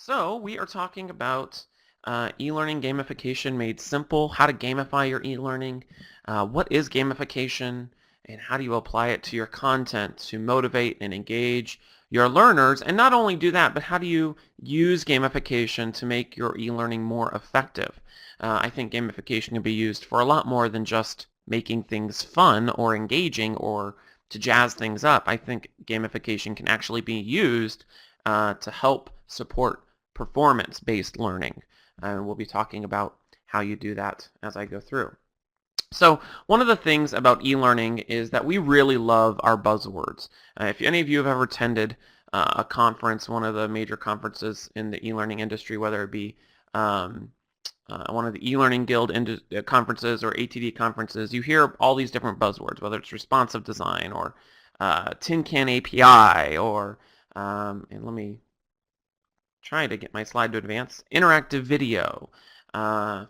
So we are talking about e-learning gamification made simple, how to gamify your e-learning, what is gamification, and how do you apply it to your content to motivate and engage your learners. And not only do that, but how do you use gamification to make your e-learning more effective? I think gamification can be used for a lot more than just making things fun or engaging or to jazz things up. I think gamification can actually be used to help support performance-based learning. And we'll be talking about how you do that as I go through. So one of the things about e-learning is that we really love our buzzwords. If any of you have ever attended a conference, one of the major conferences in the e-learning industry, whether it be one of the e-learning guild conferences or ATD conferences, you hear all these different buzzwords, whether it's responsive design or tin can API or, and let me try to get my slide to advance, interactive video,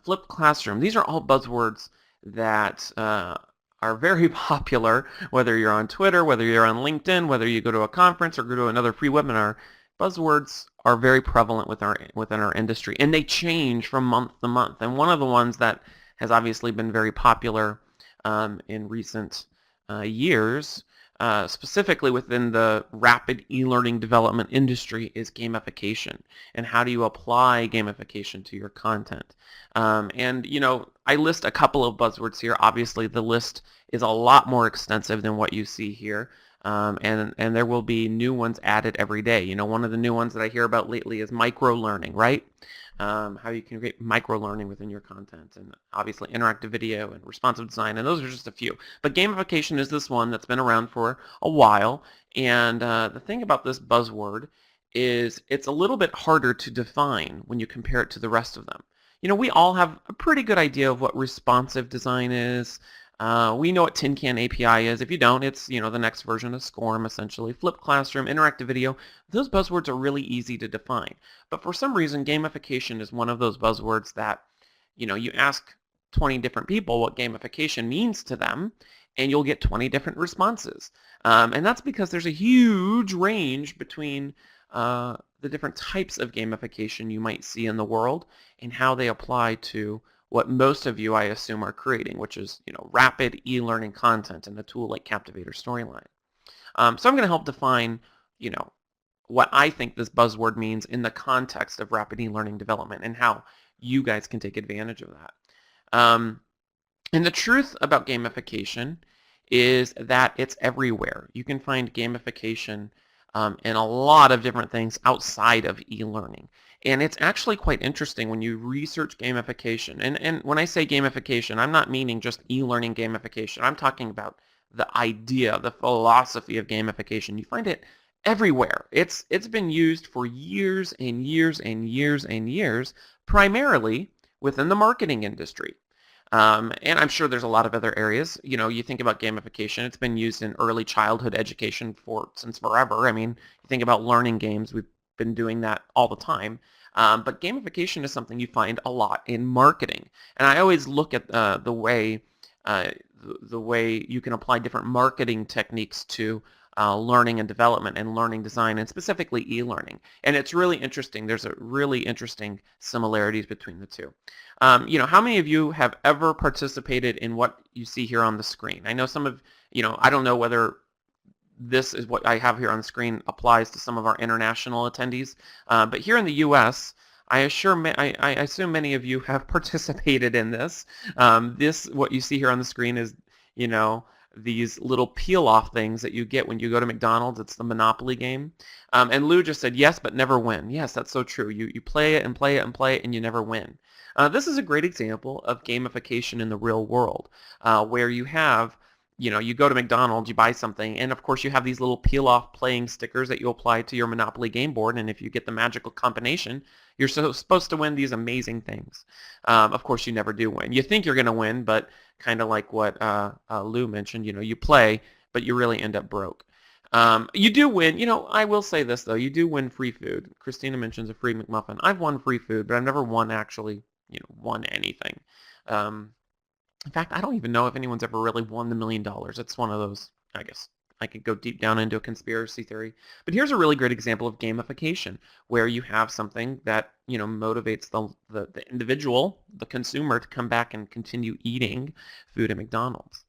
flipped classroom. These are all buzzwords that are very popular, whether you're on Twitter, whether you're on LinkedIn, whether you go to a conference or go to another free webinar. Buzzwords are very prevalent within our industry, and they change from month to month. And one of the ones that has obviously been very popular in recent years, specifically within the rapid e-learning development industry, is gamification. And how do you apply gamification to your content? And I list a couple of buzzwords here. Obviously, the list is a lot more extensive than what you see here. And there will be new ones added every day. One of the new ones that I hear about lately is micro-learning, right? How you can create micro-learning within your content, and obviously interactive video and responsive design, and those are just a few. But gamification is this one that's been around for a while, and the thing about this buzzword is it's a little bit harder to define when you compare it to the rest of them. We all have a pretty good idea of what responsive design is. We know what Tin Can API is. If you don't, it's the next version of SCORM, essentially. Flipped classroom, interactive video. Those buzzwords are really easy to define. But for some reason, gamification is one of those buzzwords that you ask 20 different people what gamification means to them, and you'll get 20 different responses. And that's because there's a huge range between the different types of gamification you might see in the world and how they apply to what most of you, I assume, are creating, which is rapid e-learning content and a tool like Captivate or Storyline. So I'm going to help define what I think this buzzword means in the context of rapid e-learning development and how you guys can take advantage of that. And the truth about gamification is that it's everywhere. You can find gamification in a lot of different things outside of e-learning. And it's actually quite interesting when you research gamification. And when I say gamification, I'm not meaning just e-learning gamification. I'm talking about the idea, the philosophy of gamification. You find it everywhere. It's been used for years and years and years and years, primarily within the marketing industry. And I'm sure there's a lot of other areas. You think about gamification, it's been used in early childhood education since forever. I mean, you think about learning games, we've been doing that all the time. But gamification is something you find a lot in marketing. And I always look at the way you can apply different marketing techniques to learning and development and learning design, and specifically e-learning. And it's really interesting. There's a really interesting similarities between the two. How many of you have ever participated in what you see here on the screen? I know some of, I don't know whether this is what I have here on the screen applies to some of our international attendees, but here in the U.S., I assume many of you have participated in this. What you see here on the screen is, these little peel-off things that you get when you go to McDonald's. It's the Monopoly game. And Lou just said, yes, but never win. Yes, that's so true. You play it and play it and play it, and you never win. This is a great example of gamification in the real world, where you have, you go to McDonald's, you buy something, and of course you have these little peel-off playing stickers that you apply to your Monopoly game board, and if you get the magical combination, you're supposed to win these amazing things. Of course, you never do win. You think you're going to win, but kind of like what Lou mentioned, you play, but you really end up broke. You do win. I will say this, though. You do win free food. Christina mentions a free McMuffin. I've won free food, but I've never actually won anything. In fact, I don't even know if anyone's ever really won the $1 million. It's one of those, I guess, I could go deep down into a conspiracy theory. But here's a really great example of gamification, where you have something that motivates the individual, the consumer, to come back and continue eating food at McDonald's.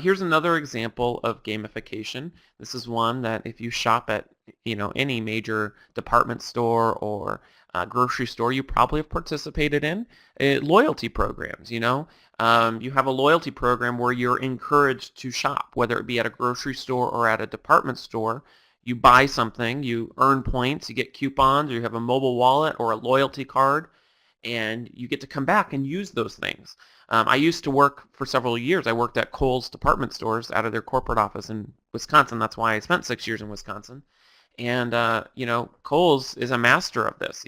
Here's another example of gamification. This is one that if you shop at any major department store or grocery store, you probably have participated in loyalty programs. You have a loyalty program where you're encouraged to shop, whether it be at a grocery store or at a department store. You buy something, you earn points, you get coupons, or you have a mobile wallet or a loyalty card, and you get to come back and use those things. I used to work for several years. I worked at Kohl's department stores out of their corporate office in Wisconsin. That's why I spent 6 years in Wisconsin. And, Kohl's is a master of this.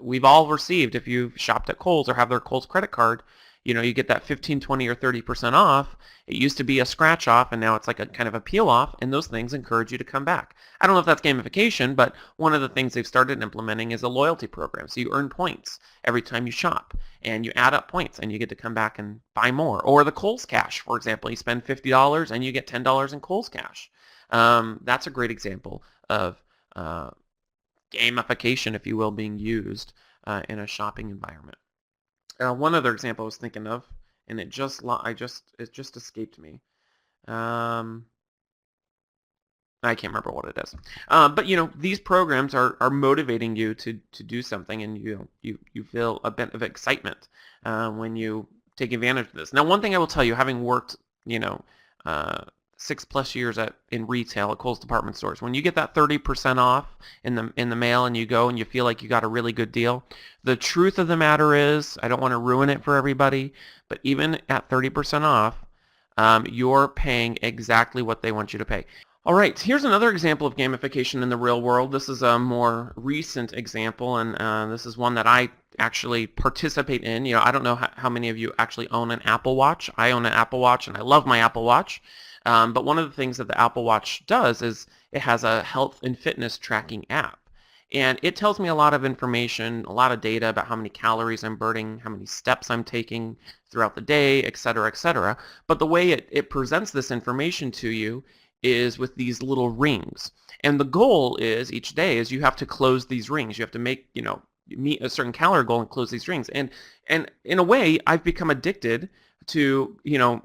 We've all received, if you've shopped at Kohl's or have their Kohl's credit card, you get that 15, 20, or 30% off. It used to be a scratch off, and now it's like a kind of a peel off, and those things encourage you to come back. I don't know if that's gamification, but one of the things they've started implementing is a loyalty program. So you earn points every time you shop, and you add up points, and you get to come back and buy more. Or the Kohl's Cash, for example. You spend $50, and you get $10 in Kohl's Cash. That's a great example of gamification, if you will, being used in a shopping environment. One other example I was thinking of, and it just escaped me. I can't remember what it is. But these programs are motivating you to do something, and you feel a bit of excitement when you take advantage of this. Now, one thing I will tell you, having worked 6+ years in retail at Kohl's department stores, when you get that 30% off in the mail and you go and you feel like you got a really good deal, the truth of the matter is, I don't want to ruin it for everybody, but even at 30% off, you're paying exactly what they want you to pay. All right, here's another example of gamification in the real world. This is a more recent example, and this is one that I actually participate in. I don't know how many of you actually own an Apple Watch. I own an Apple Watch, and I love my Apple Watch. But one of the things that the Apple Watch does is it has a health and fitness tracking app. And it tells me a lot of information, a lot of data about how many calories I'm burning, how many steps I'm taking throughout the day, et cetera, et cetera. But the way it presents this information to you is with these little rings. And the goal is each day is you have to close these rings. You have to meet a certain calorie goal and close these rings. And in a way, I've become addicted to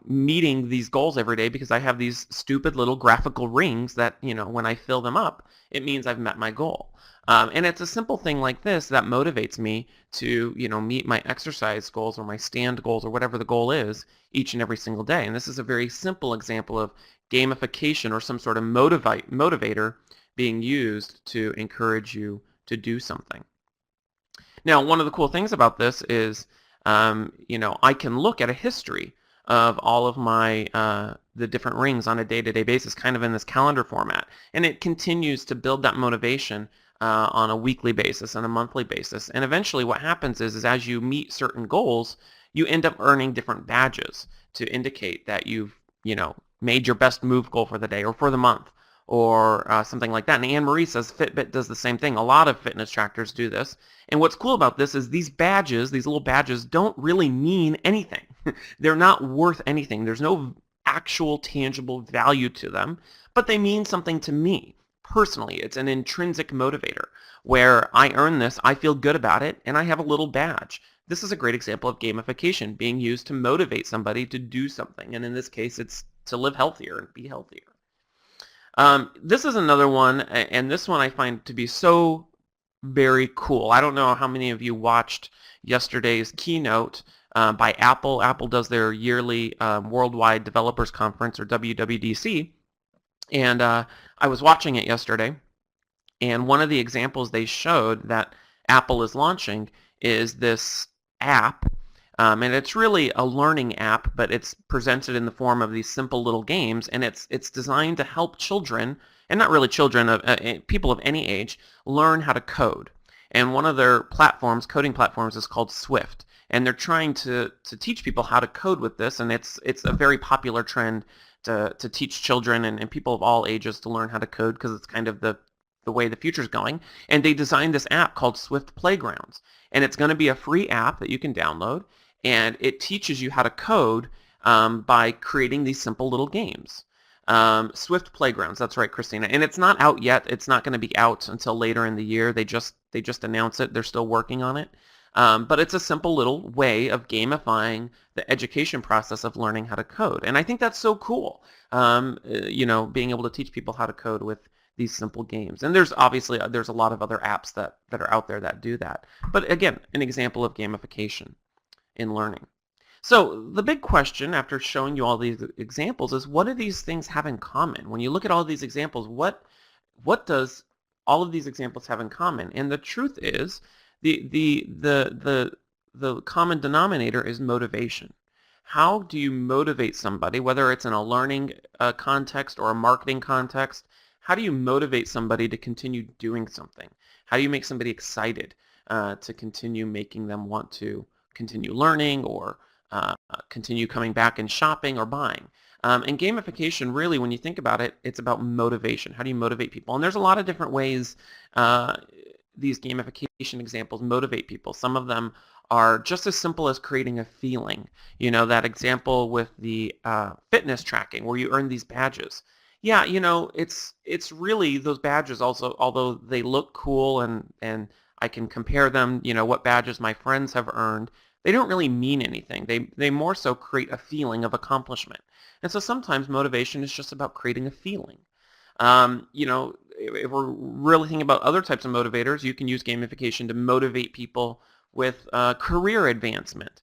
meeting these goals every day, because I have these stupid little graphical rings that when I fill them up, it means I've met my goal. And it's a simple thing like this that motivates me to meet my exercise goals or my stand goals or whatever the goal is each and every single day. And this is a very simple example of gamification or some sort of motivator being used to encourage you to do something. Now, one of the cool things about this is I can look at a history of all of my the different rings on a day-to-day basis, kind of in this calendar format, and it continues to build that motivation on a weekly basis and a monthly basis. And eventually, what happens is as you meet certain goals, you end up earning different badges to indicate that you've made your best move goal for the day or for the month, or something like that. And Anne-Marie says Fitbit does the same thing. A lot of fitness trackers do this. And what's cool about this is these little badges, don't really mean anything. They're not worth anything. There's no actual tangible value to them, but they mean something to me personally. It's an intrinsic motivator where I earn this, I feel good about it, and I have a little badge. This is a great example of gamification being used to motivate somebody to do something. And in this case, it's to live healthier and be healthier. This is another one, and this one I find to be so very cool. I don't know how many of you watched yesterday's keynote by Apple. Apple does their yearly Worldwide Developers Conference, or WWDC, and I was watching it yesterday, and one of the examples they showed that Apple is launching is this app, and it's really a learning app, but it's presented in the form of these simple little games, and it's designed to help children, and not really children, people of any age, learn how to code. And one of their platforms, coding platforms, is called Swift, and they're trying to teach people how to code with this, and it's a very popular trend to teach children and people of all ages to learn how to code, because it's kind of the way the future's going. And they designed this app called Swift Playgrounds, and it's going to be a free app that you can download, and it teaches you how to code by creating these simple little games. Swift Playgrounds, that's right, Christina. And it's not out yet. It's not going to be out until later in the year. They just announced it. They're still working on it. But it's a simple little way of gamifying the education process of learning how to code. And I think that's so cool, being able to teach people how to code with these simple games. And there's obviously there's a lot of other apps that are out there that do that. But again, an example of gamification in learning. So the big question after showing you all these examples is, what do these things have in common? When you look at all these examples, what does all of these examples have in common? And the truth is, the common denominator is motivation. How do you motivate somebody, whether it's in a learning context or a marketing context? How do you motivate somebody to continue doing something? How do you make somebody excited to continue making them want to continue learning or continue coming back and shopping or buying? And gamification, really, when you think about it, it's about motivation. How do you motivate people? And there's a lot of different ways these gamification examples motivate people. Some of them are just as simple as creating a feeling. You know, that example with the fitness tracking where you earn these badges. Yeah, it's really those badges also, although they look cool and I can compare them, what badges my friends have earned, they don't really mean anything. They more so create a feeling of accomplishment. And so sometimes motivation is just about creating a feeling. If we're really thinking about other types of motivators, you can use gamification to motivate people with career advancement.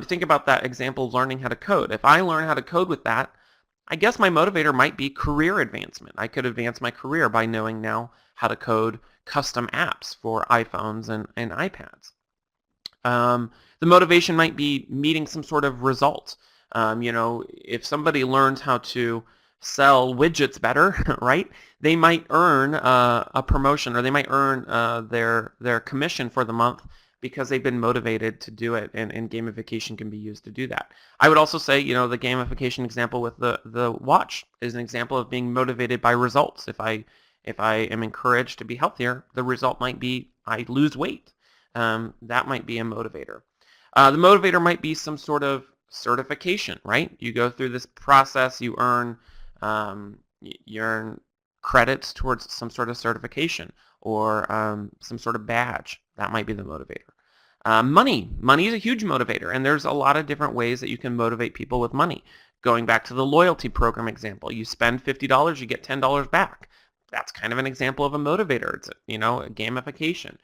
Think about that example of learning how to code. If I learn how to code with that, I guess my motivator might be career advancement. I could advance my career by knowing now how to code custom apps for iPhones and iPads. The motivation might be meeting some sort of result. If somebody learns how to sell widgets better, right, they might earn a promotion, or they might earn their commission for the month because they've been motivated to do it, and gamification can be used to do that. I would also say, the gamification example with the watch is an example of being motivated by results. If I am encouraged to be healthier, the result might be I lose weight. That might be a motivator. The motivator might be some sort of certification, right? You go through this process, you earn credits towards some sort of certification or some sort of badge. That might be the motivator. Money is a huge motivator, and there's a lot of different ways that you can motivate people with money. Going back to the loyalty program example, you spend $50, you get $10 back. That's kind of an example of a motivator. It's a gamification.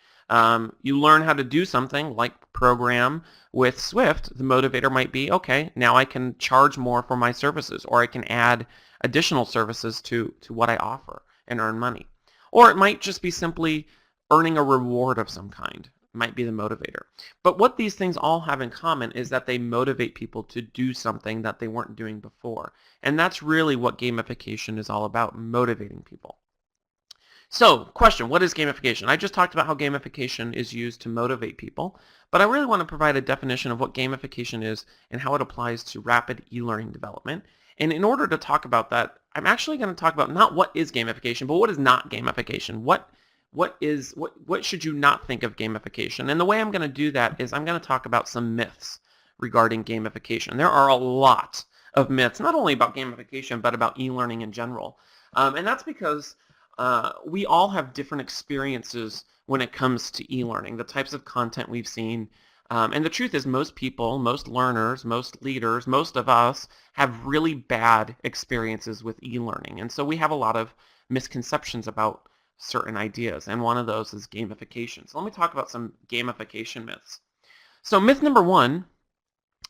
You learn how to do something like program with Swift. The motivator might be, okay, now I can charge more for my services, or I can add additional services to what I offer and earn money. Or it might just be simply earning a reward of some kind. It might be the motivator. But what these things all have in common is that they motivate people to do something that they weren't doing before. And that's really what gamification is all about, motivating people. So, question, what is gamification? I just talked about how gamification is used to motivate people, but I really want to provide a definition of what gamification is and how it applies to rapid e-learning development. And in order to talk about that, I'm actually going to talk about not what is gamification, but what is not gamification. What should you not think of gamification? And the way I'm going to do that is I'm going to talk about some myths regarding gamification. There are a lot of myths, not only about gamification, but about e-learning in general. And that's because we all have different experiences when it comes to e-learning, the types of content we've seen. And the truth is, most people, most learners, most leaders, most of us have really bad experiences with e-learning. And so we have a lot of misconceptions about certain ideas, and one of those is gamification. So let me talk about some gamification myths. So myth number one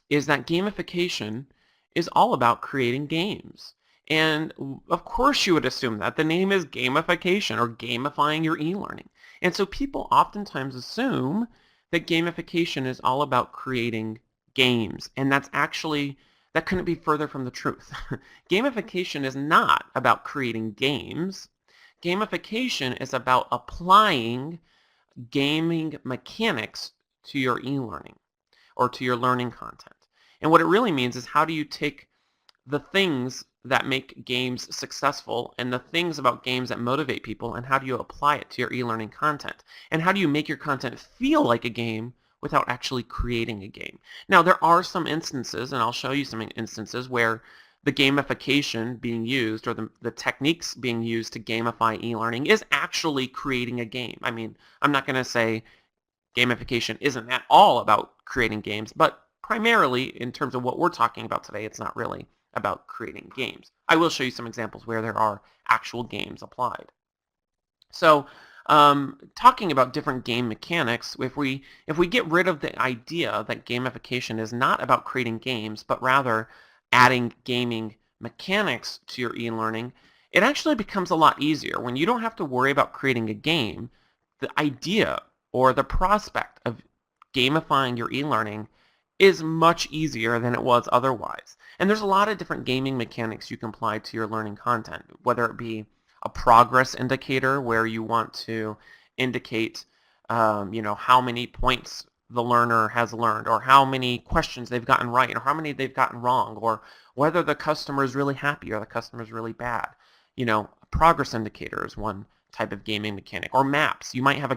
is that gamification is all about creating games. And of course you would assume that. The name is gamification, or gamifying your e-learning. And so people oftentimes assume that gamification is all about creating games. And that couldn't be further from the truth. Gamification is not about creating games. Gamification is about applying gaming mechanics to your e-learning or to your learning content. And what it really means is, how do you take the things that make games successful and the things about games that motivate people, and how do you apply it to your e-learning content? And how do you make your content feel like a game without actually creating a game? Now, there are some instances, and I'll show you some instances, where the gamification being used, or the techniques being used to gamify e-learning, is actually creating a game. I mean, I'm not going to say gamification isn't at all about creating games, but primarily in terms of what we're talking about today, it's not really about creating games. I will show you some examples where there are actual games applied. So talking about different game mechanics, if we get rid of the idea that gamification is not about creating games, but rather adding gaming mechanics to your e-learning, it actually becomes a lot easier. When you don't have to worry about creating a game, the idea or the prospect of gamifying your e-learning is much easier than it was otherwise. And there's a lot of different gaming mechanics you can apply to your learning content, whether it be a progress indicator where you want to indicate how many points the learner has learned, or how many questions they've gotten right, or how many they've gotten wrong, or whether the customer is really happy or the customer is really bad. A progress indicator is one type of gaming mechanic. Or maps. You might have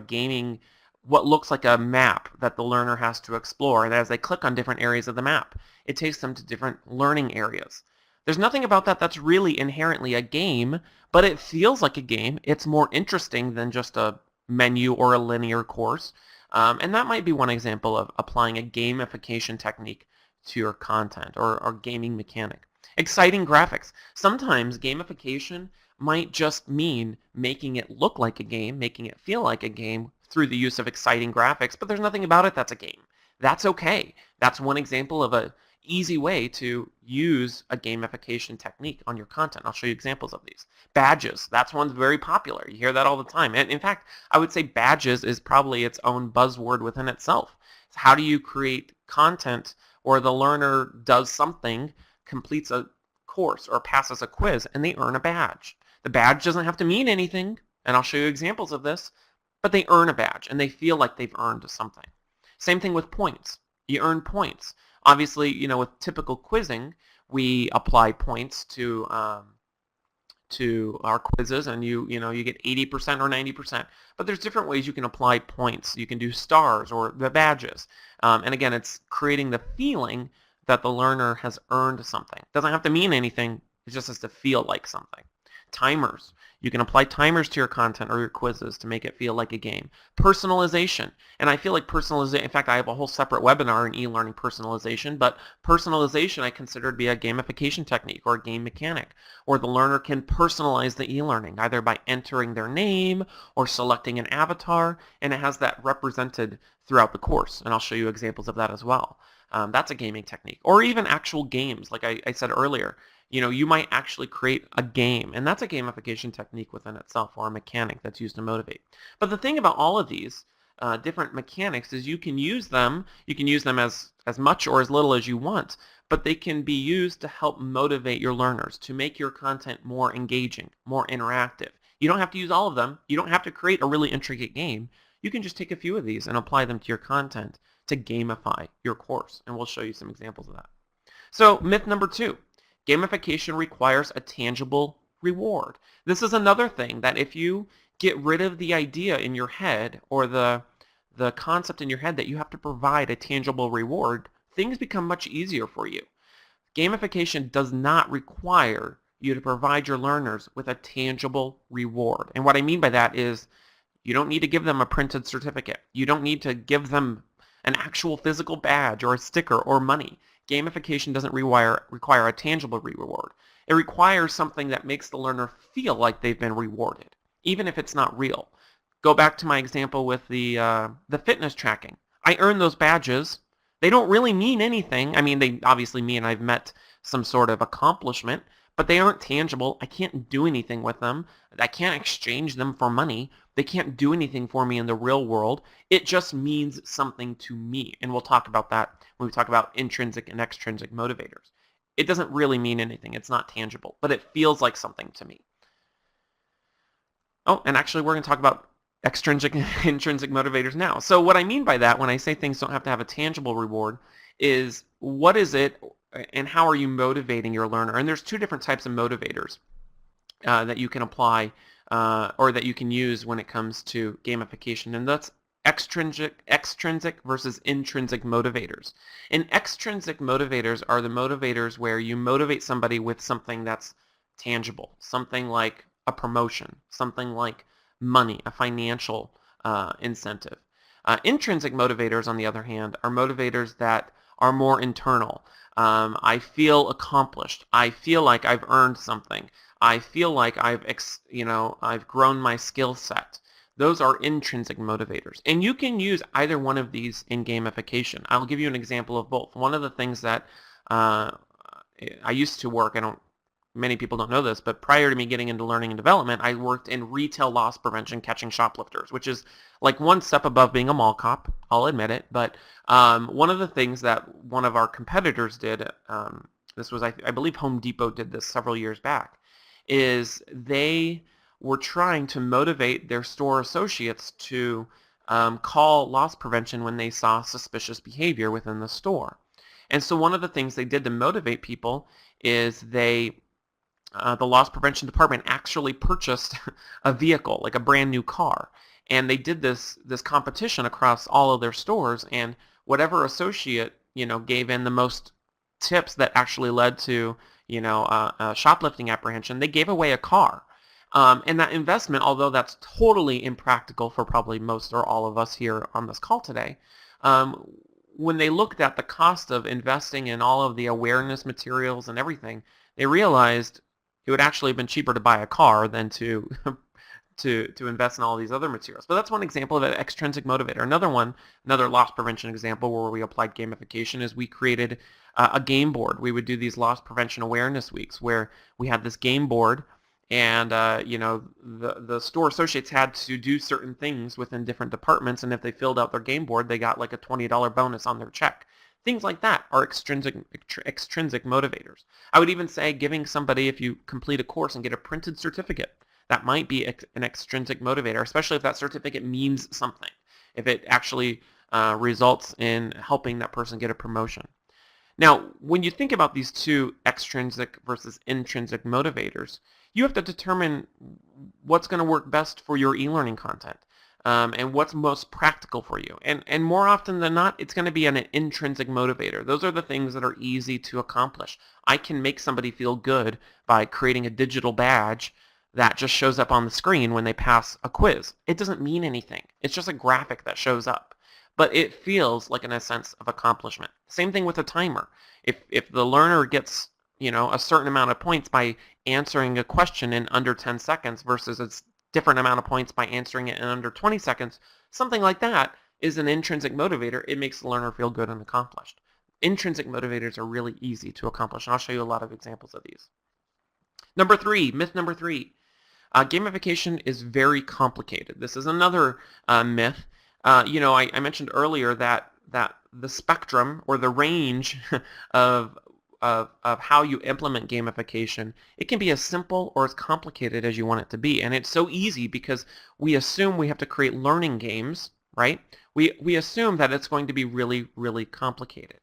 what looks like a map that the learner has to explore, and as they click on different areas of the map, it takes them to different learning areas. There's nothing about that that's really inherently a game, but it feels like a game. It's more interesting than just a menu or a linear course. And that might be one example of applying a gamification technique to your content, or gaming mechanic. Exciting graphics. Sometimes gamification might just mean making it look like a game, making it feel like a game through the use of exciting graphics, but there's nothing about it that's a game. That's okay. That's one example of a easy way to use a gamification technique on your content. I'll show you examples of these. Badges, that's one's very popular. You hear that all the time. And in fact, I would say badges is probably its own buzzword within itself. It's how do you create content, or the learner does something, completes a course or passes a quiz, and they earn a badge. The badge doesn't have to mean anything, and I'll show you examples of this, but they earn a badge and they feel like they've earned something. Same thing with points. You earn points. Obviously, with typical quizzing, we apply points to our quizzes, and you get 80% or 90%. But there's different ways you can apply points. You can do stars or the badges. And again, it's creating the feeling that the learner has earned something. It doesn't have to mean anything. It just has to feel like something. Timers. You can apply timers to your content or your quizzes to make it feel like a game. Personalization. And I feel like personalization, in fact, I have a whole separate webinar in e-learning personalization, but personalization I consider to be a gamification technique or a game mechanic, where the learner can personalize the e-learning either by entering their name or selecting an avatar, and it has that represented throughout the course. And I'll show you examples of that as well. That's a gaming technique. Or even actual games, like I said earlier. You might actually create a game, and that's a gamification technique within itself, or a mechanic that's used to motivate. But the thing about all of these different mechanics is you can use them as much or as little as you want, but they can be used to help motivate your learners, to make your content more engaging, more interactive. You don't have to use all of them. You don't have to create a really intricate game. You can just take a few of these and apply them to your content to gamify your course, and we'll show you some examples of that. So myth number 2. Gamification requires a tangible reward. This is another thing that if you get rid of the idea in your head, or the concept in your head that you have to provide a tangible reward, things become much easier for you. Gamification does not require you to provide your learners with a tangible reward. And what I mean by that is you don't need to give them a printed certificate. You don't need to give them an actual physical badge or a sticker or money. Gamification doesn't require a tangible reward. It requires something that makes the learner feel like they've been rewarded, even if it's not real. Go back to my example with the fitness tracking. I earn those badges. They don't really mean anything. I mean, they obviously mean I've met some sort of accomplishment, but they aren't tangible. I can't do anything with them. I can't exchange them for money. They can't do anything for me in the real world. It just means something to me, and we'll talk about that when we talk about intrinsic and extrinsic motivators. It doesn't really mean anything. It's not tangible, but it feels like something to me. Oh, and actually we're going to talk about extrinsic and intrinsic motivators now. So what I mean by that when I say things don't have to have a tangible reward is what is it and how are you motivating your learner? And there's 2 different types of motivators that you can apply or that you can use when it comes to gamification, and that's extrinsic versus intrinsic motivators. And extrinsic motivators are the motivators where you motivate somebody with something that's tangible, something like a promotion, something like money, a financial incentive. Intrinsic motivators, on the other hand, are motivators that are more internal. I feel accomplished. I feel like I've earned something. I feel like I've grown my skill set. Those are intrinsic motivators. And you can use either one of these in gamification. I'll give you an example of both. One of the things that I used to work, many people don't know this, but prior to me getting into learning and development, I worked in retail loss prevention catching shoplifters, which is like one step above being a mall cop, I'll admit it. But one of the things that one of our competitors did, this was, I believe Home Depot did this several years back, is they were trying to motivate their store associates to call loss prevention when they saw suspicious behavior within the store. And so one of the things they did to motivate people is the loss prevention department actually purchased a vehicle, like a brand new car. And they did this competition across all of their stores, and whatever associate, gave in the most tips that actually led to, a shoplifting apprehension, they gave away a car. And that investment, although that's totally impractical for probably most or all of us here on this call today, when they looked at the cost of investing in all of the awareness materials and everything, they realized it would actually have been cheaper to buy a car than to invest in all these other materials. But that's one example of an extrinsic motivator. Another loss prevention example where we applied gamification is we created a game board. We would do these loss prevention awareness weeks where we had this game board, and the store associates had to do certain things within different departments, and if they filled out their game board, they got like a $20 bonus on their check. Things like that are extrinsic motivators. I would even say giving somebody, if you complete a course and get a printed certificate, that might be an extrinsic motivator, especially if that certificate means something, if it actually results in helping that person get a promotion. Now, when you think about these two extrinsic versus intrinsic motivators, you have to determine what's going to work best for your e-learning content. And what's most practical for you. And more often than not, it's going to be an intrinsic motivator. Those are the things that are easy to accomplish. I can make somebody feel good by creating a digital badge that just shows up on the screen when they pass a quiz. It doesn't mean anything. It's just a graphic that shows up. But it feels like a sense of accomplishment. Same thing with a timer. If the learner gets a certain amount of points by answering a question in under 10 seconds versus it's different amount of points by answering it in under 20 seconds, something like that is an intrinsic motivator. It makes the learner feel good and accomplished. Intrinsic motivators are really easy to accomplish, and I'll show you a lot of examples of these. Myth number three, gamification is very complicated. This is another myth. I mentioned earlier that the spectrum or the range of how you implement gamification, it can be as simple or as complicated as you want it to be. And it's so easy because we assume we have to create learning games, right? We assume that it's going to be really, really complicated.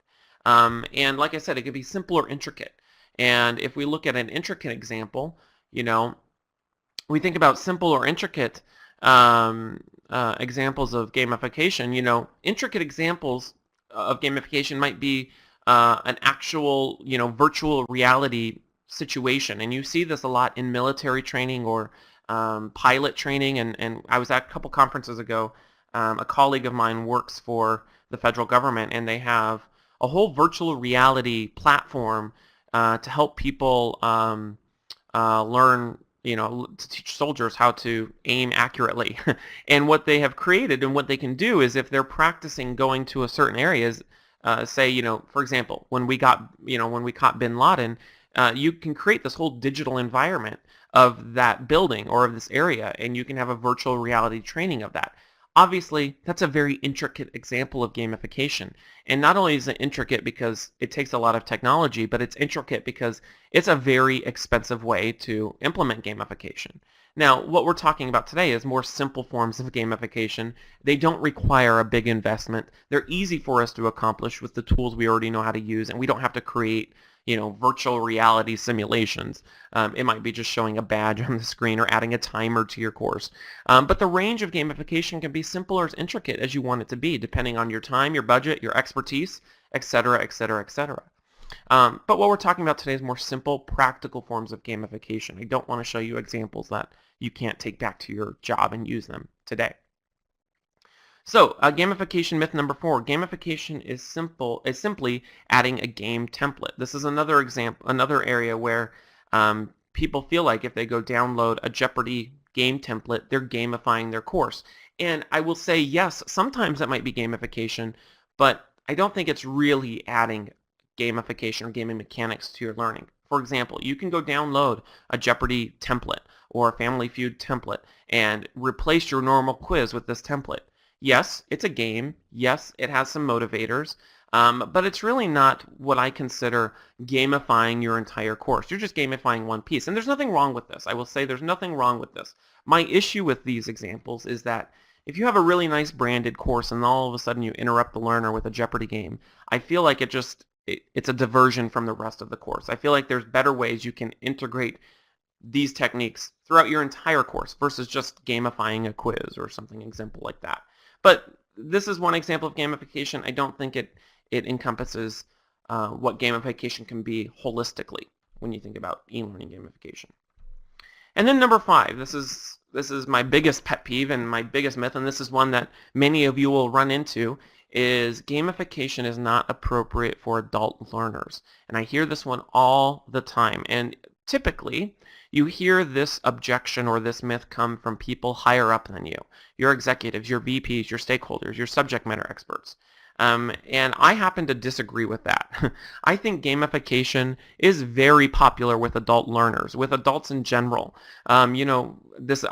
And like I said, it could be simple or intricate. And if we look at an intricate example, we think about simple or intricate examples of gamification. Intricate examples of gamification might be an actual, virtual reality situation. And you see this a lot in military training or pilot training. And I was at a couple conferences ago. A colleague of mine works for the federal government, and they have a whole virtual reality platform to help people learn, to teach soldiers how to aim accurately. And what they have created and what they can do is if they're practicing going to a certain areas, say, for example, when we caught bin Laden, you can create this whole digital environment of that building or of this area, and you can have a virtual reality training of that. Obviously, that's a very intricate example of gamification. And not only is it intricate because it takes a lot of technology, but it's intricate because it's a very expensive way to implement gamification. Now, what we're talking about today is more simple forms of gamification. They don't require a big investment. They're easy for us to accomplish with the tools we already know how to use, and we don't have to create virtual reality simulations. It might be just showing a badge on the screen or adding a timer to your course. But the range of gamification can be simple or as intricate as you want it to be, depending on your time, your budget, your expertise, etc., etc., etc. But what we're talking about today is more simple, practical forms of gamification. I don't want to show you examples that you can't take back to your job and use them today. So, gamification myth number 4. Gamification is simply adding a game template. This is another example, another area where people feel like if they go download a Jeopardy game template, they're gamifying their course. And I will say, yes, sometimes that might be gamification, but I don't think it's really adding gamification or gaming mechanics to your learning. For example, you can go download a Jeopardy template or a Family Feud template and replace your normal quiz with this template. Yes, it's a game. Yes, it has some motivators, but it's really not what I consider gamifying your entire course. You're just gamifying one piece, and there's nothing wrong with this. I will say there's nothing wrong with this. My issue with these examples is that if you have a really nice branded course and all of a sudden you interrupt the learner with a Jeopardy game, I feel like it's a diversion from the rest of the course. I feel like there's better ways you can integrate these techniques throughout your entire course versus just gamifying a quiz or something example like that. But this is one example of gamification. I don't think it encompasses what gamification can be holistically when you think about e-learning gamification. And then number 5, this is my biggest pet peeve and my biggest myth, and this is one that many of you will run into, is gamification is not appropriate for adult learners. And I hear this one all the time. And typically, you hear this objection or this myth come from people higher up than you, your executives, your VPs, your stakeholders, your subject matter experts. And I happen to disagree with that. I think gamification is very popular with adult learners, with adults in general. This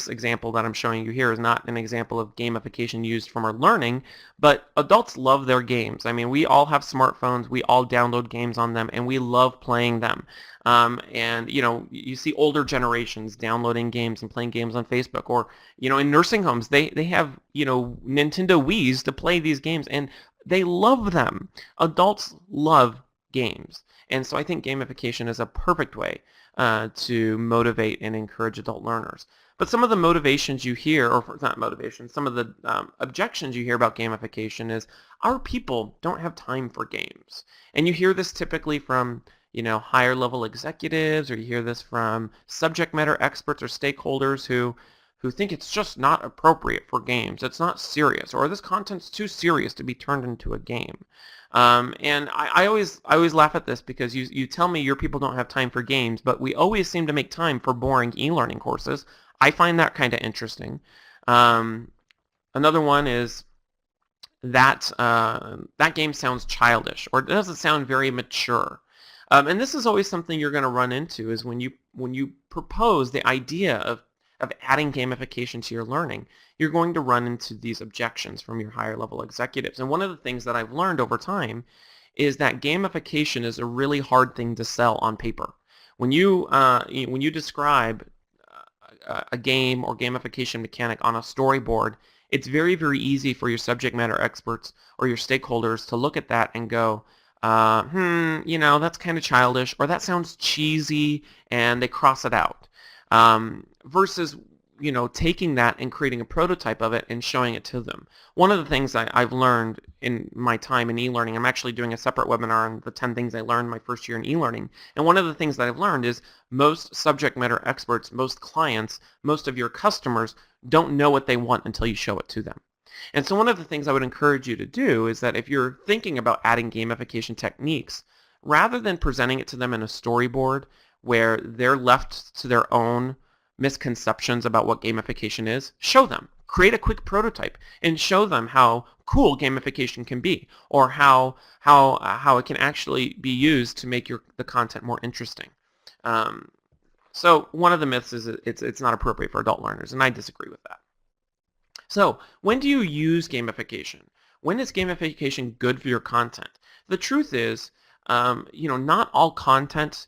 example that I'm showing you here is not an example of gamification used from our learning, but adults love their games. I mean, we all have smartphones, we all download games on them, and we love playing them. And you see older generations downloading games and playing games on Facebook, or in nursing homes they have Nintendo Wiis to play these games, and they love them. Adults love games, and so I think gamification is a perfect way to motivate and encourage adult learners. But some of the motivations you hear, or not motivations, some of the objections you hear about gamification is our people don't have time for games, and you hear this typically from higher level executives, or you hear this from subject matter experts or stakeholders who think it's just not appropriate for games. It's not serious, or this content's too serious to be turned into a game. And I always laugh at this because you tell me your people don't have time for games, but we always seem to make time for boring e-learning courses. I find that kind of interesting. Another one is that that game sounds childish, or it doesn't sound very mature. And this is always something you're going to run into, is when you propose the idea of adding gamification to your learning, you're going to run into these objections from your higher level executives. And one of the things that I've learned over time is that gamification is a really hard thing to sell on paper. When you describe a game or gamification mechanic on a storyboard, it's very, very easy for your subject matter experts or your stakeholders to look at that and go, that's kind of childish, or that sounds cheesy, and they cross it out. Versus, taking that and creating a prototype of it and showing it to them. One of the things I've learned in my time in e-learning, I'm actually doing a separate webinar on the 10 things I learned my first year in e-learning, and one of the things that I've learned is most subject matter experts, most clients, most of your customers don't know what they want until you show it to them. And so one of the things I would encourage you to do is that if you're thinking about adding gamification techniques, rather than presenting it to them in a storyboard where they're left to their own misconceptions about what gamification is, show them. Create a quick prototype and show them how cool gamification can be, or how it can actually be used to make the content more interesting. So one of the myths is it's not appropriate for adult learners, and I disagree with that. So when do you use gamification? When is gamification good for your content? The truth is, not all content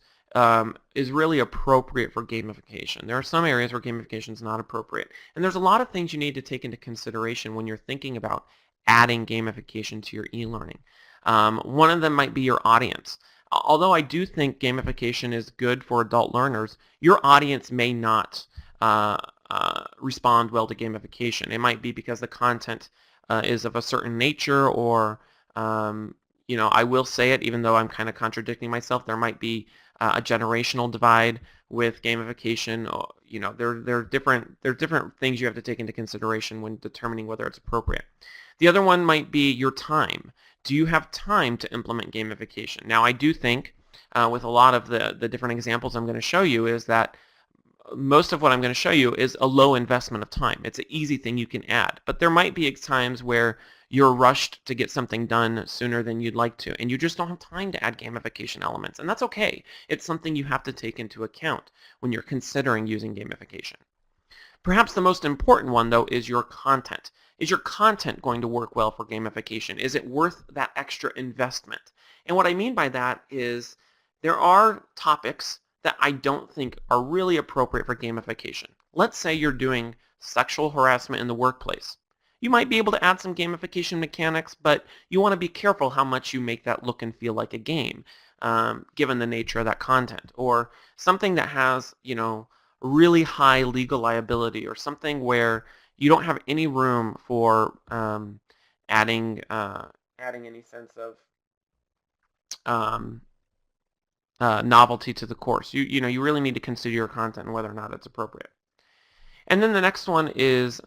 is really appropriate for gamification. There are some areas where gamification is not appropriate. And there's a lot of things you need to take into consideration when you're thinking about adding gamification to your e-learning. One of them might be your audience. although I do think gamification is good for adult learners, your audience may not uh, respond well to gamification. It might be because the content is of a certain nature, or I will say it, even though I'm kind of contradicting myself. There might be a generational divide with gamification. Or, there are different things you have to take into consideration when determining whether it's appropriate. The other one might be your time. Do you have time to implement gamification? Now, I do think with a lot of the different examples I'm going to show you is that most of what I'm going to show you is a low investment of time. It's an easy thing you can add, but there might be times where you're rushed to get something done sooner than you'd like to, and you just don't have time to add gamification elements, and that's okay. It's something you have to take into account when you're considering using gamification. Perhaps the most important one, though, is your content. Is your content going to work well for gamification? Is it worth that extra investment? And what I mean by that is there are topics that I don't think are really appropriate for gamification. Let's say you're doing sexual harassment in the workplace. You might be able to add some gamification mechanics, but you want to be careful how much you make that look and feel like a game, given the nature of that content. Or something that has, really high legal liability, or something where you don't have any room for adding any sense of novelty to the course. You really need to consider your content and whether or not it's appropriate. And then the next one is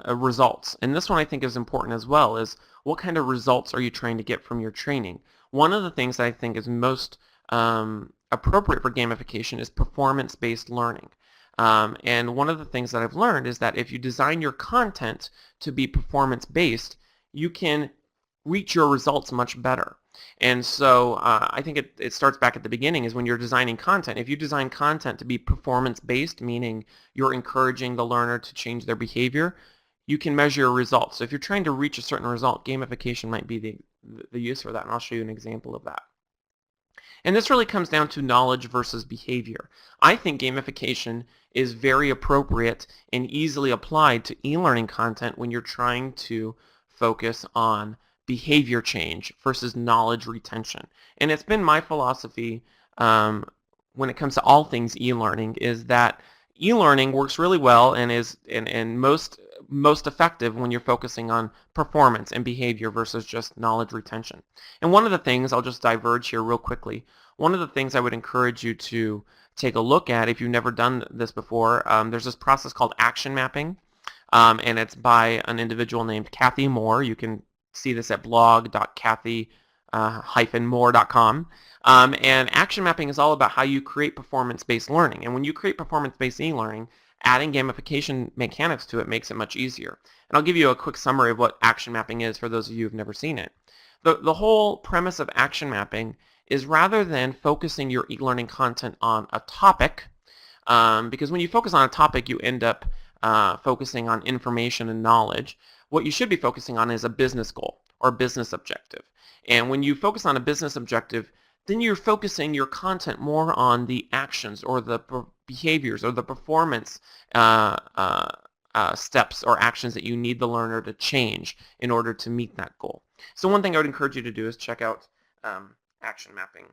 results. And this one I think is important as well, is what kind of results are you trying to get from your training? One of the things that I think is most appropriate for gamification is performance-based learning. And one of the things that I've learned is that if you design your content to be performance-based, you can reach your results much better. And so I think it starts back at the beginning, is when you're designing content. If you design content to be performance-based, meaning you're encouraging the learner to change their behavior, you can measure your results. So if you're trying to reach a certain result, gamification might be the use for that, and I'll show you an example of that. And this really comes down to knowledge versus behavior. I think gamification is very appropriate and easily applied to e-learning content when you're trying to focus on behavior change versus knowledge retention. And it's been my philosophy when it comes to all things e-learning, is that e-learning works really well and is most effective when you're focusing on performance and behavior versus just knowledge retention. And one of the things, I'll just diverge here real quickly, one of the things I would encourage you to take a look at if you've never done this before, there's this process called action mapping, and it's by an individual named Kathy Moore. You can see this at blog.kathy-moore.com. And action mapping is all about how you create performance-based learning. And when you create performance-based e-learning, adding gamification mechanics to it makes it much easier. And I'll give you a quick summary of what action mapping is for those of you who've never seen it. The whole premise of action mapping is, rather than focusing your e-learning content on a topic, because when you focus on a topic, you end up focusing on information and knowledge. What you should be focusing on is a business goal or business objective. And when you focus on a business objective, then you're focusing your content more on the actions or the behaviors or the performance steps or actions that you need the learner to change in order to meet that goal. So one thing I would encourage you to do is check out Action Mapping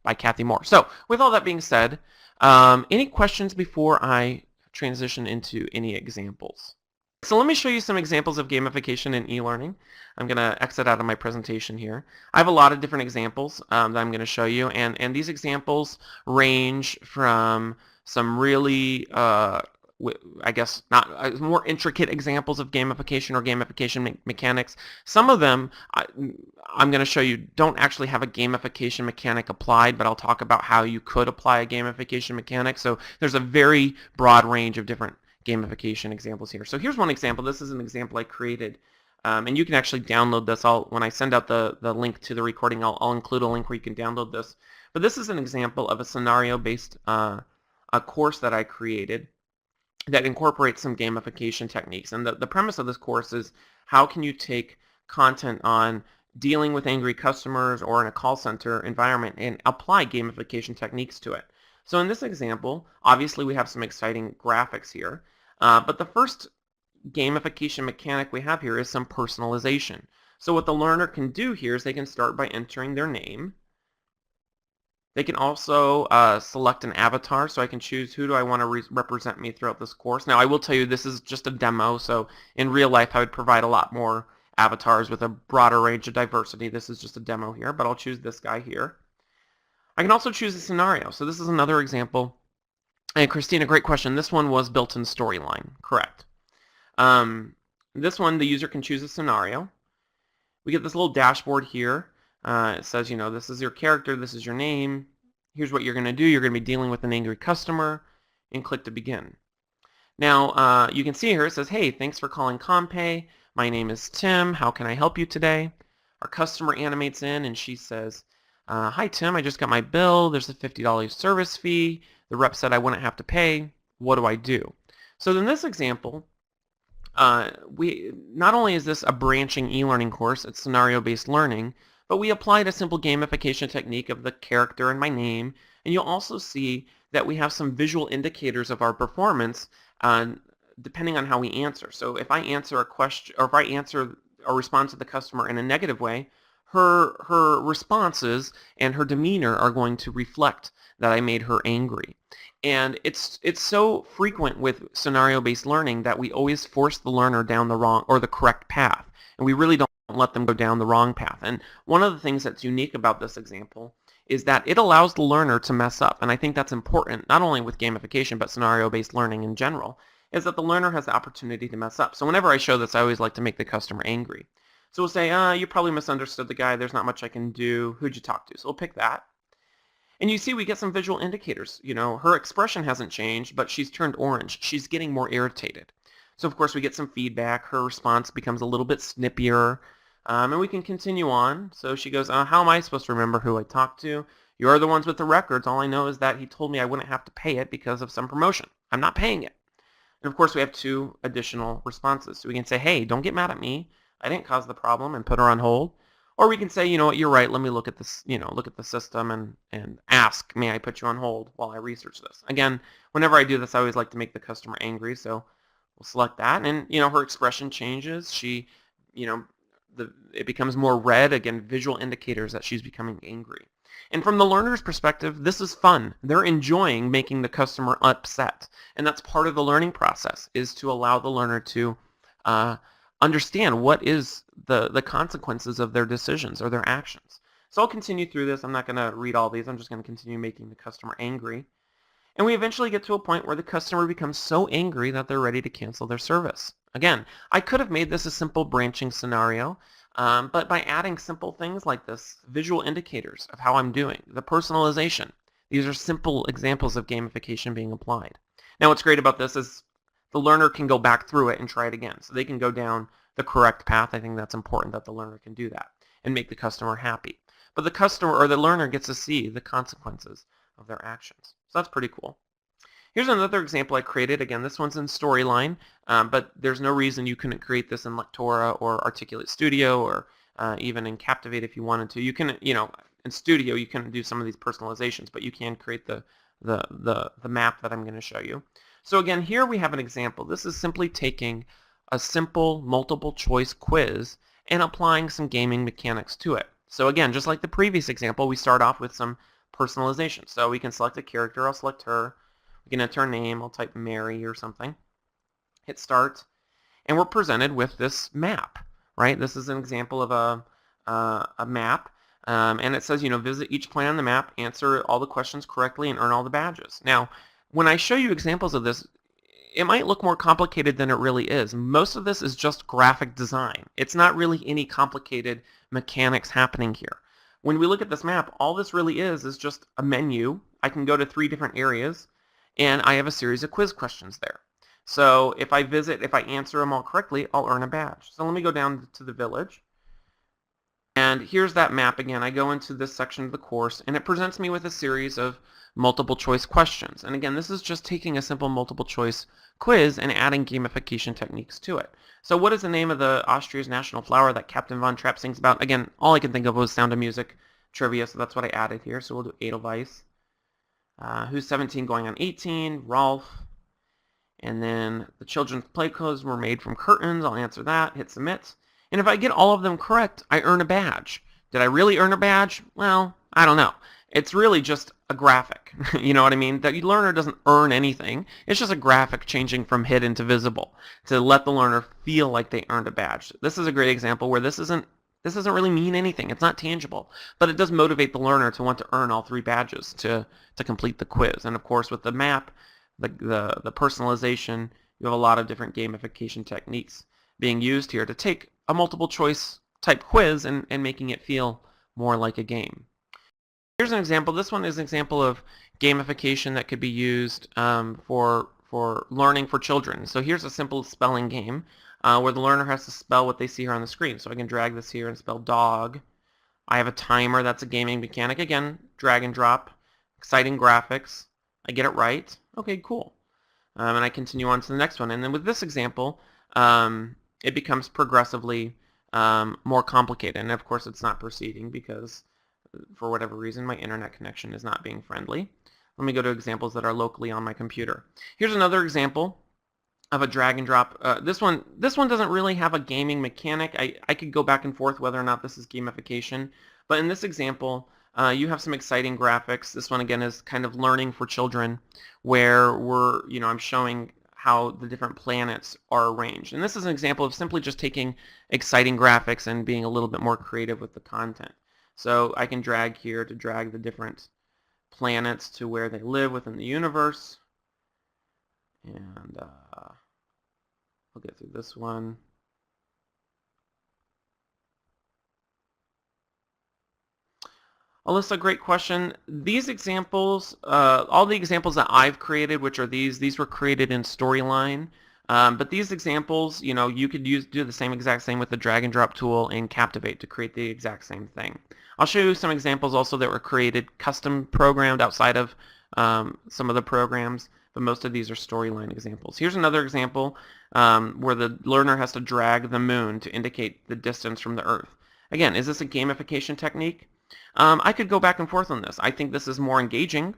by Kathy Moore. So with all that being said, any questions before I transition into any examples? So let me show you some examples of gamification in e-learning. I'm going to exit out of my presentation here. I have a lot of different examples that I'm going to show you, and these examples range from some really, I guess, not more intricate examples of gamification or gamification mechanics. Some of them I'm going to show you don't actually have a gamification mechanic applied, but I'll talk about how you could apply a gamification mechanic. So there's a very broad range of different gamification examples here. So here's one example. This is an example I created, and you can actually download this. When I send out the link to the recording, I'll include a link where you can download this. But this is an example of a scenario-based a course that I created that incorporates some gamification techniques. And the premise of this course is, how can you take content on dealing with angry customers or in a call center environment and apply gamification techniques to it. So in this example, obviously we have some exciting graphics here, but the first gamification mechanic we have here is some personalization. So what the learner can do here is they can start by entering their name. They can also select an avatar, so I can choose who do I want to represent me throughout this course. Now I will tell you this is just a demo, so in real life I would provide a lot more avatars with a broader range of diversity. This is just a demo here, but I'll choose this guy here. I can also choose a scenario. So this is another example. And Christina, great question. This one was built-in storyline, correct. This one, the user can choose a scenario. We get this little dashboard here. It says, this is your character, this is your name. Here's what you're going to do. You're going to be dealing with an angry customer, and click to begin. Now, you can see here it says, hey, thanks for calling ComPay. My name is Tim. How can I help you today? Our customer animates in, and she says, hi, Tim. I just got my bill. There's a $50 service fee. The rep said I wouldn't have to pay. What do I do? So in this example, we not only is this a branching e-learning course, it's scenario-based learning, but we applied a simple gamification technique of the character and my name, and you'll also see that we have some visual indicators of our performance depending on how we answer. So if I answer a question, or if I answer or respond to the customer in a negative way, her responses and her demeanor are going to reflect that I made her angry. And it's so frequent with scenario-based learning that we always force the learner down the wrong or the correct path, and we really don't let them go down the wrong path. And one of the things that's unique about this example is that it allows the learner to mess up, and I think that's important not only with gamification but scenario-based learning in general, is that the learner has the opportunity to mess up. So whenever I show this, I always like to make the customer angry. So we'll say, you probably misunderstood the guy, there's not much I can do, who'd you talk to? So we'll pick that. And you see we get some visual indicators. Her expression hasn't changed, but she's turned orange. She's getting more irritated. So of course we get some feedback. Her response becomes a little bit snippier. And we can continue on. So she goes, how am I supposed to remember who I talked to? You're the ones with the records. All I know is that he told me I wouldn't have to pay it because of some promotion. I'm not paying it. And of course we have 2 additional responses. So we can say, hey, don't get mad at me. I didn't cause the problem, and put her on hold. Or we can say, you know what, you're right, let me look at this, look at the system and ask, may I put you on hold while I research this? Again, whenever I do this, I always like to make the customer angry, so we'll select that. And, her expression changes. She, it becomes more red, again, visual indicators that she's becoming angry. And from the learner's perspective, this is fun. They're enjoying making the customer upset. And that's part of the learning process, is to allow the learner to understand what is the consequences of their decisions or their actions. So I'll continue through this. I'm not going to read all these. I'm just going to continue making the customer angry. And we eventually get to a point where the customer becomes so angry that they're ready to cancel their service. Again, I could have made this a simple branching scenario, but by adding simple things like this, visual indicators of how I'm doing, the personalization, these are simple examples of gamification being applied. Now what's great about this is the learner can go back through it and try it again. So they can go down the correct path. I think that's important that the learner can do that and make the customer happy. But the customer or the learner gets to see the consequences of their actions. So that's pretty cool. Here's another example I created. Again, this one's in Storyline, but there's no reason you couldn't create this in Lectora or Articulate Studio or even in Captivate if you wanted to. You can, in Studio you can do some of these personalizations, but you can create the map that I'm going to show you. So again, here we have an example. This is simply taking a simple multiple choice quiz and applying some gaming mechanics to it. So again, just like the previous example, we start off with some personalization. So we can select a character. I'll select her. We can enter a name. I'll type Mary or something. Hit start. And we're presented with this map, right? This is an example of a map. And it says, visit each point on the map, answer all the questions correctly, and earn all the badges. Now, when I show you examples of this, it might look more complicated than it really is. Most of this is just graphic design. It's not really any complicated mechanics happening here. When we look at this map, all this really is just a menu. I can go to 3 different areas, and I have a series of quiz questions there. So if I answer them all correctly, I'll earn a badge. So let me go down to the village. And here's that map again. I go into this section of the course, and it presents me with a series of multiple choice questions. And again, this is just taking a simple multiple choice quiz and adding gamification techniques to it. So what is the name of the Austria's national flower that Captain Von Trapp sings about? Again, all I can think of was Sound of Music trivia, so that's what I added here. So we'll do Edelweiss. Who's 17 going on 18? Rolf. And then the children's play clothes were made from curtains. I'll answer that. Hit submit. And if I get all of them correct, I earn a badge. Did I really earn a badge? Well, I don't know. It's really just a graphic. You know what I mean? The learner doesn't earn anything. It's just a graphic changing from hidden to visible to let the learner feel like they earned a badge. This is a great example where this doesn't really mean anything. It's not tangible, but it does motivate the learner to want to earn all 3 badges to complete the quiz. And of course, with the map, the personalization, you have a lot of different gamification techniques being used here to take a multiple choice type quiz and making it feel more like a game. Here's an example. This one is an example of gamification that could be used for learning for children. So here's a simple spelling game where the learner has to spell what they see here on the screen. So I can drag this here and spell dog. I have a timer. That's a gaming mechanic. Again, drag and drop. Exciting graphics. I get it right. Okay, cool. And I continue on to the next one. And then with this example, it becomes progressively more complicated. And of course, it's not proceeding because for whatever reason, my internet connection is not being friendly. Let me go to examples that are locally on my computer. Here's another example of a drag and drop. This one doesn't really have a gaming mechanic. I could go back and forth whether or not this is gamification, but in this example, you have some exciting graphics. This one again is kind of learning for children, where I'm showing how the different planets are arranged. And this is an example of simply just taking exciting graphics and being a little bit more creative with the content. So I can drag here to drag the different planets to where they live within the universe. And we'll get through this one. Alyssa, great question. These examples, all the examples that I've created, which are these were created in Storyline. But these examples, you could do the exact same with the drag and drop tool in Captivate to create the exact same thing. I'll show you some examples also that were created, custom programmed outside of some of the programs, but most of these are Storyline examples. Here's another example where the learner has to drag the moon to indicate the distance from the Earth. Again, is this a gamification technique? I could go back and forth on this. I think this is more engaging.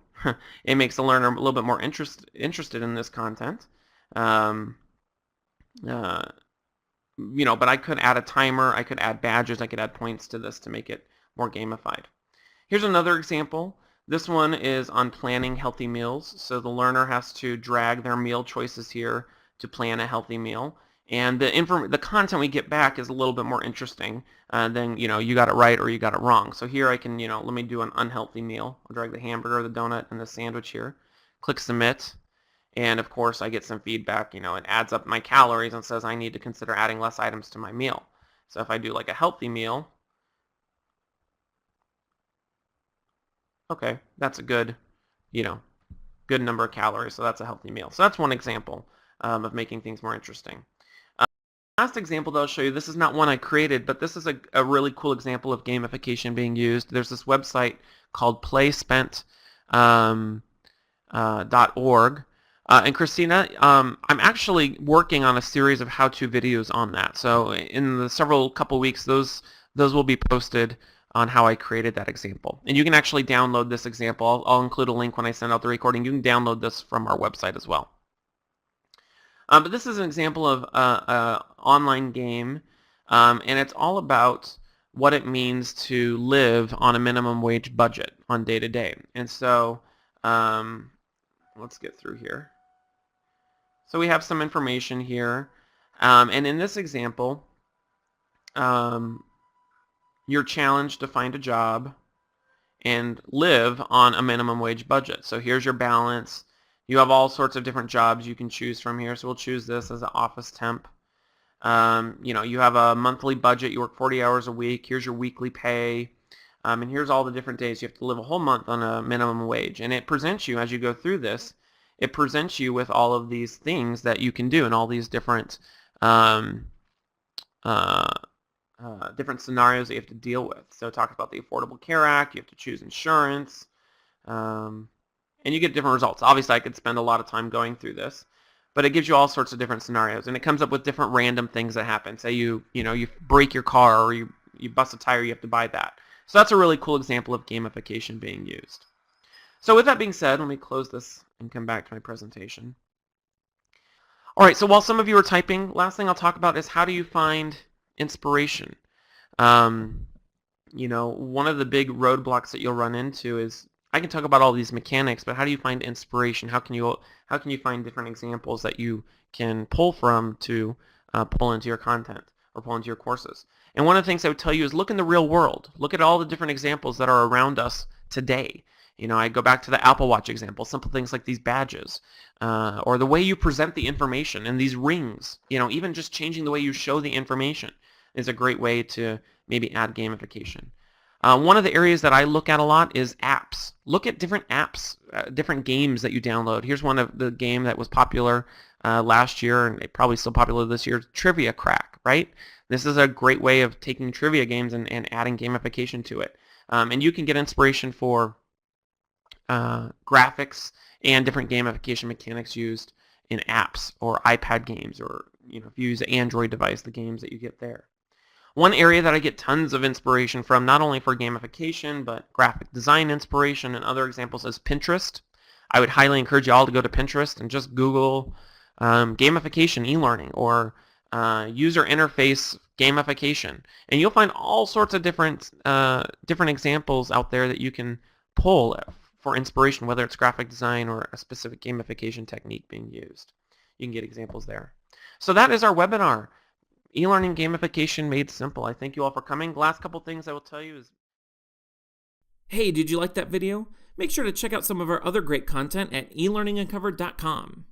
It makes the learner a little bit more interested in this content. But I could add a timer, I could add badges, I could add points to this to make it more gamified. Here's another example. This one is on planning healthy meals. So the learner has to drag their meal choices here to plan a healthy meal. And the content we get back is a little bit more interesting than, you got it right or you got it wrong. So here I can, let me do an unhealthy meal. I'll drag the hamburger, the donut, and the sandwich here. Click submit. And of course I get some feedback, it adds up my calories and says I need to consider adding less items to my meal. So if I do like a healthy meal, okay, that's a good, good number of calories, so that's a healthy meal. So that's one example of making things more interesting. Last example that I'll show you, this is not one I created, but this is a really cool example of gamification being used. There's this website called playspent.org. And Christina, I'm actually working on a series of how-to videos on that. So in the couple weeks, those will be posted on how I created that example. And you can actually download this example. I'll include a link when I send out the recording. You can download this from our website as well. But this is an example of an online game, and it's all about what it means to live on a minimum wage budget on day-to-day. And so let's get through here. So we have some information here, and in this example, you're challenged to find a job and live on a minimum wage budget. So here's your balance. You have all sorts of different jobs you can choose from here. So we'll choose this as an office temp. You have a monthly budget. You work 40 hours a week. Here's your weekly pay. And here's all the different days you have to live a whole month on a minimum wage. And it presents you, as you go through this, it presents you with all of these things that you can do and all these different different scenarios that you have to deal with. So it talks about the Affordable Care Act. You have to choose insurance. And you get different results. Obviously, I could spend a lot of time going through this, but it gives you all sorts of different scenarios, and it comes up with different random things that happen. Say you break your car or you bust a tire, you have to buy that. So that's a really cool example of gamification being used. So with that being said, let me close this and come back to my presentation. All right, so while some of you are typing, last thing I'll talk about is how do you find inspiration. One of the big roadblocks that you'll run into is, I can talk about all these mechanics, but how do you find inspiration? How can you find different examples that you can pull from to pull into your content or pull into your courses? And one of the things I would tell you is look in the real world. Look at all the different examples that are around us today. I go back to the Apple Watch example, simple things like these badges, or the way you present the information and these rings. Even just changing the way you show the information is a great way to maybe add gamification. One of the areas that I look at a lot is apps. Look at different apps, different games that you download. Here's one of the game that was popular last year, and probably still popular this year, Trivia Crack, right? This is a great way of taking trivia games and adding gamification to it. And you can get inspiration for graphics and different gamification mechanics used in apps or iPad games, or if you use an Android device, the games that you get there. One area that I get tons of inspiration from, not only for gamification, but graphic design inspiration and other examples, is Pinterest. I would highly encourage you all to go to Pinterest and just Google gamification e-learning or user interface gamification, and you'll find all sorts of different examples out there that you can pull for inspiration, whether it's graphic design or a specific gamification technique being used. You can get examples there. So that is our webinar, E-learning gamification made simple. I thank you all for coming. The last couple things I will tell you is, hey, did you like that video? Make sure to check out some of our other great content at elearninguncovered.com.